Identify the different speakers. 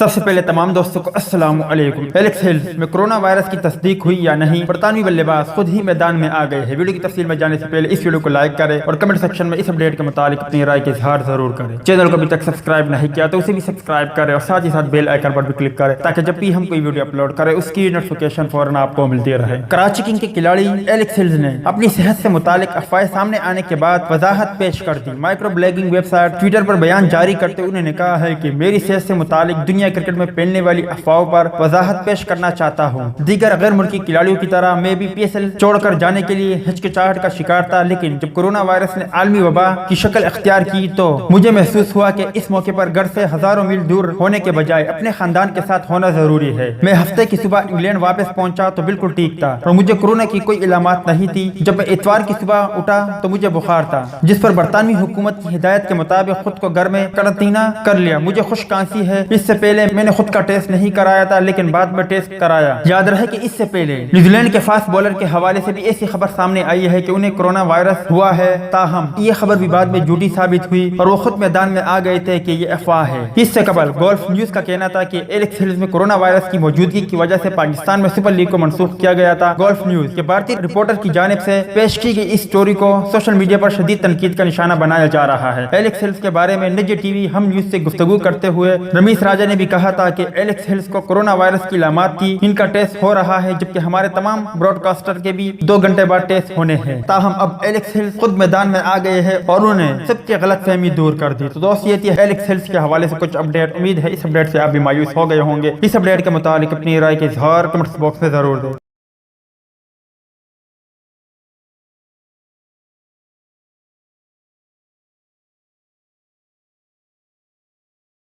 Speaker 1: सबसे पहले तमाम दोस्तों को अस्सलाम वालेकुम। एलेक्स हेल्स में कोरोना वायरस की तस्दीक हुई या नहीं, बरतानवी बल्लेबाज खुद ही मैदान में आ गए हैं। वीडियो की तफसील में जाने से पहले इस वीडियो को लाइक करें और कमेंट सेक्शन में इस अपडेट के मुतालिक अपनी राय का इजहार जरूर करें। चैनल को अभी तक सब्सक्राइब नहीं किया तो उसे भी सब्सक्राइब करें और साथ ही साथ बेल आइकन पर भी क्लिक करें ताकि जब भी हम कोई वीडियो अपलोड करें उसकी नोटिफिकेशन फौरन आपको मिलती रहे। कराची किंग के खिलाड़ी एलेक्स हेल्स ने अपनी सेहत से मुतालिक अफवाहें सामने आने के बाद वजाहत पेश कर दी। माइक्रो ब्लॉगिंग वेबसाइट ट्विटर पर बयान जारी करते हुए उन्होंने कहा है कि मेरी सेहत से मुतालिक दुनिया क्रिकेट में फैलने वाली अफवाहों पर वजाहत पेश करना चाहता हूँ। दीगर गैर मुल्की खिलाड़ियों की तरह मैं भी PSL छोड़कर जाने के लिए हिचकिचाहट का शिकार था, लेकिन जब कोरोना वायरस ने आलमी वबा की शक्ल अख्तियार की तो मुझे महसूस हुआ कि इस मौके पर घर से हजारों मील दूर होने के बजाय अपने खानदान के साथ होना जरूरी है। मैं हफ्ते की सुबह इंग्लैंड वापस पहुंचा तो बिल्कुल ठीक था और मुझे कोरोना की कोई इलामात नहीं थी। जब मैं इतवार की सुबह उठा तो मुझे बुखार था, जिस पर बरतानवी हुकूमत की हिदायत के मुताबिक खुद को घर में करंतना कर लिया। मुझे खुश खांसी है। इससे पहले मैंने खुद का टेस्ट नहीं कराया था, लेकिन बाद में टेस्ट कराया। याद रहे कि इससे पहले न्यूजीलैंड के फास्ट बॉलर के हवाले से भी ऐसी खबर सामने आई है कि उन्हें कोरोना वायरस हुआ है। ताहम ये खबर भी बाद में झूठी साबित हुई और वो खुद मैदान में आ गए थे कि ये अफवाह है। इससे कबल गोल्फ न्यूज का कहना था कि एलेक्स हेल्स में कोरोना वायरस की मौजूदगी की वजह से पाकिस्तान में सुपर लीग को मनसूख किया गया था। गोल्फ न्यूज के भारतीय रिपोर्टर की जानिब से पेश की गई इस स्टोरी को सोशल मीडिया पर शदीद तनकीद का निशाना बनाया जा रहा है। एलेक्स हेल्स के बारे में निजी टीवी हम न्यूज से गुफ्तगू करते हुए रमीश राजा ने भी कहा था कि एलेक्स हेल्स को कोरोना वायरस की अलामात थी, इनका टेस्ट हो रहा है, जबकि हमारे तमाम ब्रॉडकास्टर के भी 2 घंटे बाद टेस्ट होने हैं। ताहम अब एलेक्स हेल्स खुद मैदान में आ गए हैं और उन्होंने सबकी गलतफहमी दूर कर दी। तो दोस्त ये थी एलेक्स हेल्स के हवाले से कुछ अपडेट। उम्मीद है इस अपडेट से आप भी मायूस हो गए होंगे। इस अपडेट के मुताबिक अपनी राय के इजहार कमेंट बॉक्स में जरूर दें।